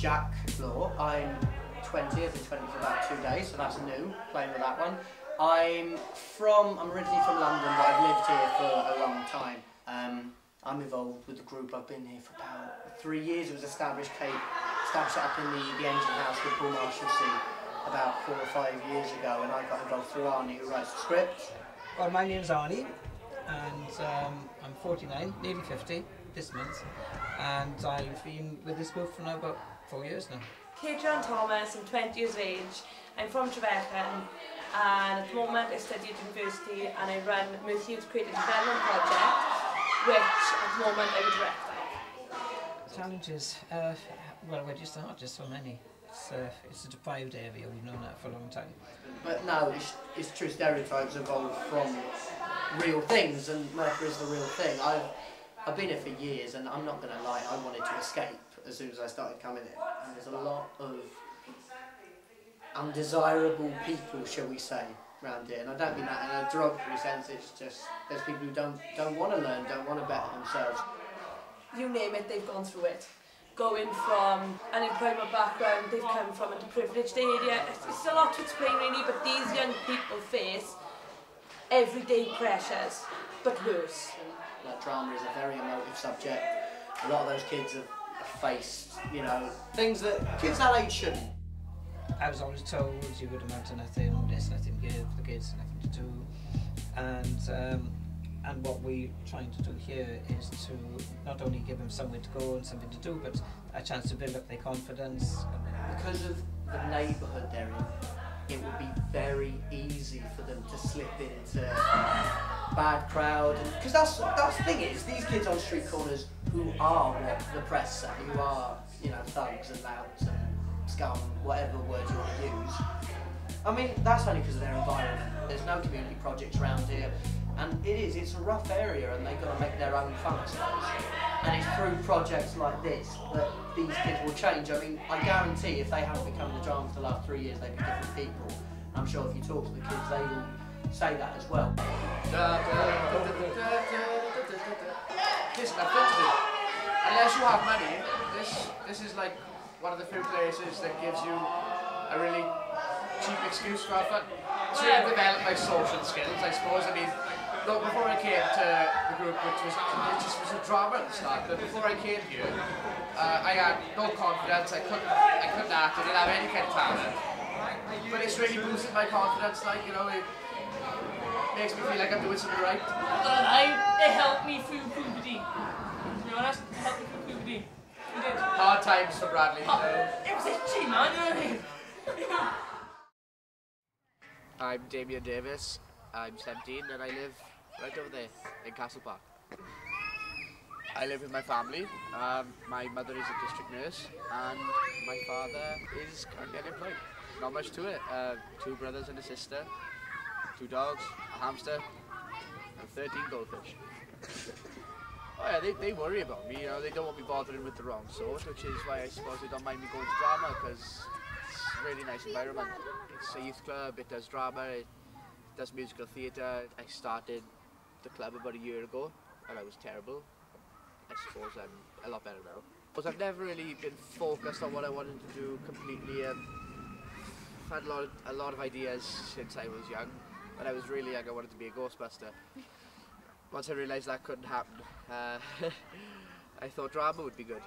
Jack Law. I'm 20, I've been 20 for about 2 days, so that's new, playing with that one. I'm originally from London, but I've lived here for a long time. I'm involved with the group. I've been here for about 3 years. It was established up in the engine house with Paul Marshalsea about 4 or 5 years ago, and I got involved through Arnie, who writes the script. Well, my name's Arnie, and I'm 49, nearly 50 this month, and I've been with this group for now about 4 years now. Kate Thomas, I'm 20 years of age. I'm from Trevelyan, and at the moment I study at university and I run Merthyr's Creative Development Project, which at the moment I'm a director. Challenges, well, where do you start? Just so many. It's a deprived area, we've known that for a long time. But no, it's true, stereotypes evolved from real things, and Merthyr is the real thing. I've been here for years, and I'm not going to lie, I wanted to escape as soon as I started coming in. And there's a lot of undesirable people, shall we say, around here. And I don't mean that in a derogatory sense, it's just there's people who don't want to learn, don't want to better themselves. You name it, they've gone through it. Going from an employment background, they've come from a deprived area. It's a lot to explain really, but these young people face everyday pressures, but worse. Like, drama is a very emotive subject. A lot of those kids have faced, you know, things that kids that age shouldn't. I was always told you would amount to nothing, there's nothing to give, the kids nothing to do, and what we're trying to do here is to not only give them somewhere to go and something to do, but a chance to build up their confidence. Because of the neighbourhood they're in, it would be very easy for them to slip into bad crowd. Because that's the thing is, these kids on street corners who are what the press say, who are, you know, thugs and louts and scum, whatever word you want to use. I mean, that's only because of their environment. There's no community projects around here. And it's a rough area, and they've got to make their own fun, I suppose. And it's through projects like this that these kids will change. I mean, I guarantee if they haven't become the drama for the last 3 years, they'd be different people. And I'm sure if you talk to the kids, they will say that as well. Listen, I've been to do. Unless you have money, this is like one of the few places that gives you a really cheap excuse to have fun. To develop my social skills, I suppose. I mean, look, before I came to the group, which was a drama at the start, but before I came here, I had no confidence, I couldn't act, I didn't have any kind of talent. But it's really boosted my confidence, like, you know, it makes me feel like I'm doing something right. It helped me through puberty. To be honest, it helped me through puberty. It did. Hard times for Bradley. It was itchy, man. I'm Damien Davis, I'm 17 and I live right over there in Castle Park. I live with my family. My mother is a district nurse and my father is currently unemployed. Not much to it. 2 brothers and a sister, 2 dogs, a hamster and 13 goldfish. Oh yeah, they worry about me, you know, they don't want me bothering with the wrong sort, which is why I suppose they don't mind me going to drama, because it's a really nice environment. It's a youth club, it does drama, it does musical theatre. I started the club about a year ago and I was terrible. I suppose I'm a lot better now. Because I've never really been focused on what I wanted to do completely. I've had a lot of ideas since I was young. When I was really young I wanted to be a Ghostbuster. Once I realised that couldn't happen, I thought drama would be good.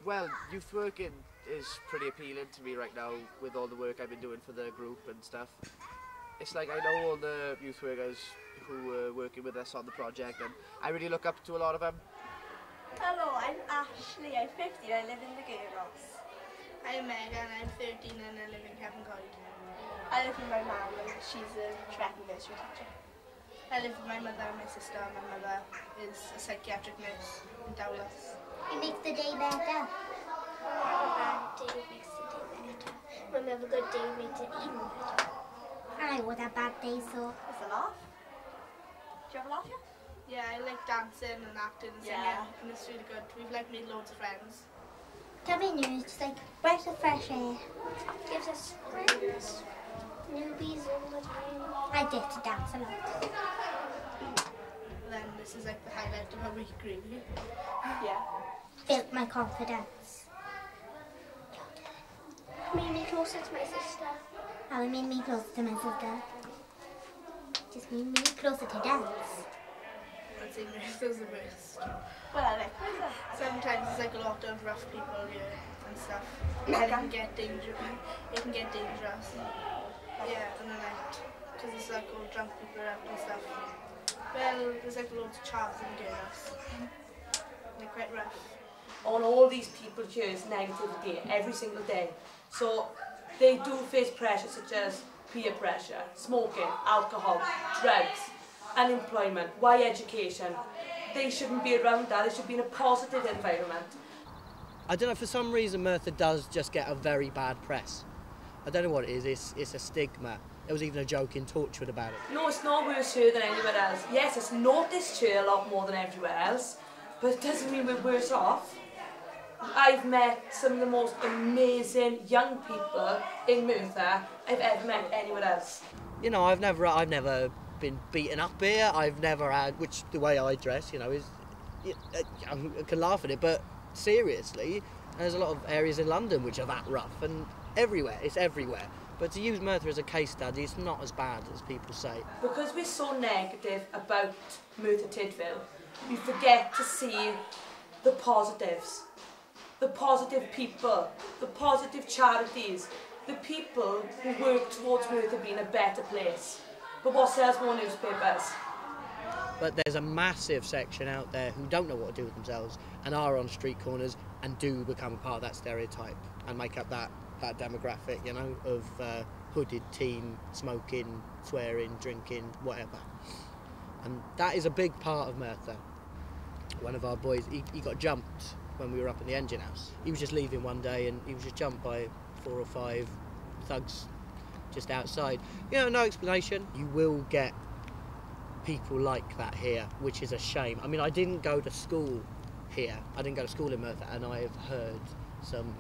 Well, youth working is pretty appealing to me right now with all the work I've been doing for the group and stuff. It's like I know all the youth workers who were working with us on the project and I really look up to a lot of them. Hello, I'm Ashley, I'm 15, I live in the Girls. I'm Megan, I'm 13 and I live in Kevin Coyd. I live with my mum and she's a Trevelyan nursery teacher. I live with my mother and my sister. My mother is a psychiatric nurse in Dowlas. It makes the day better. A bad day makes the day better. When we have a good day, it makes it even better. I would have bad days, so. It's a laugh. Do you have a laugh yet? Yeah, I like dancing and acting and singing, and it's really good. We've like made loads of friends. Coming here is just like breath of fresh air. Gives us friends. Newbies all the time. I get to dance a lot. Then this is like the highlight of our week, really. Yeah. Built my confidence. Made me closer to my sister. Oh, it made me closer to my sister. Just made me closer to dance. I'd say Merthyr's the best. Well, I like Merthyr. Sometimes there's like a lot of rough people here and stuff. It can get dangerous. It can get dangerous. Yeah, and then because there's like all drunk people around and stuff. Well, there's like loads of chavs and girls. They're quite rough. On all these people here is negativity every single day. So they do face pressure such as peer pressure, smoking, alcohol, drugs, unemployment, why education. They shouldn't be around that, they should be in a positive environment. I don't know, for some reason Merthyr does just get a very bad press. I don't know what it is, it's a stigma. There was even a joke in Torchwood about it. No, it's not worse here than anywhere else. Yes, it's noticed here a lot more than everywhere else, but it doesn't mean we're worse off. I've met some of the most amazing young people in Merthyr I've ever met anywhere else. You know, I've never been beaten up here. I've never had, which the way I dress, you know, is, I can laugh at it, but seriously, there's a lot of areas in London which are that rough, and everywhere, it's everywhere. But to use Merthyr as a case study, it's not as bad as people say. Because we're so negative about Merthyr Tydfil, we forget to see the positives. The positive people, the positive charities, the people who work towards Merthyr being a better place. But what sells more newspapers? But there's a massive section out there who don't know what to do with themselves and are on street corners and do become a part of that stereotype and make up that demographic, you know, of hooded teen, smoking, swearing, drinking, whatever. And that is a big part of Merthyr. One of our boys, he got jumped when we were up in the engine house. He was just leaving one day and he was just jumped by 4 or 5 thugs just outside. You know, no explanation. You will get people like that here, which is a shame. I mean, I didn't go to school here. I didn't go to school in Merthyr, and I've heard some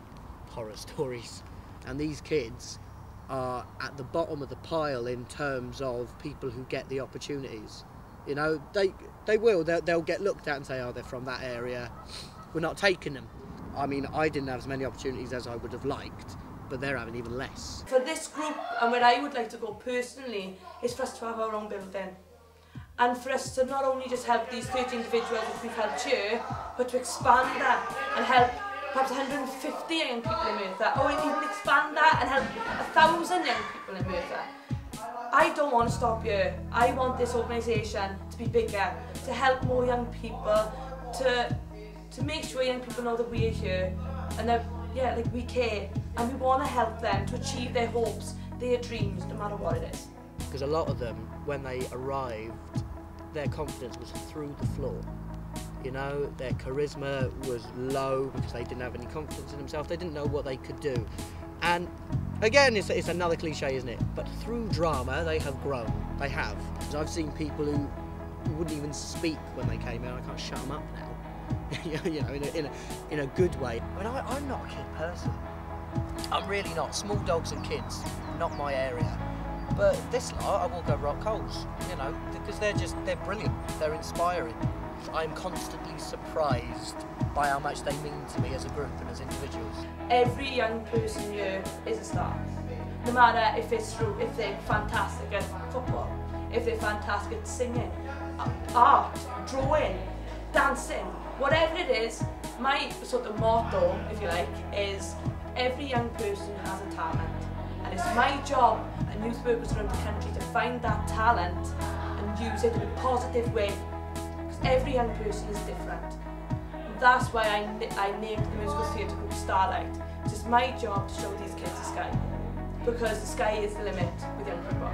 horror stories. And these kids are at the bottom of the pile in terms of people who get the opportunities. You know, they'll get looked at and say, oh, they're from that area. We're not taking them. I mean, I didn't have as many opportunities as I would have liked, but they're having even less. For this group, and where I would like to go personally, is for us to have our own building. And for us to not only just help these 30 individuals which we've helped here, but to expand that and help perhaps 150 young people in Merthyr, or even expand that and help 1,000 young people in Merthyr. I don't want to stop here. I want this organisation to be bigger, to help more young people, to make sure young people know that we're here and that, yeah, like we care and we want to help them to achieve their hopes, their dreams, no matter what it is. Because a lot of them, when they arrived, their confidence was through the floor. You know, their charisma was low because they didn't have any confidence in themselves. They didn't know what they could do. And again, it's another cliche, isn't it? But through drama, they have grown. They have. Because I've seen people who wouldn't even speak when they came in. I can't shut them up now. You know, in a good way. I mean, I'm not a kid person. I'm really not. Small dogs and kids, not my area. But this lot, I will go rock holes, you know, because they're brilliant. They're inspiring. I'm constantly surprised by how much they mean to me as a group and as individuals. Every young person here is a star. No matter if they're fantastic at football, if they're fantastic at singing, art, drawing, dancing, whatever it is, my sort of motto, if you like, is every young person has a talent. And it's my job and youth workers around the country to find that talent and use it in a positive way. Because every young person is different. And that's why I named the musical theatre group Starlight. It's just my job to show these kids the sky. Because the sky is the limit with young people.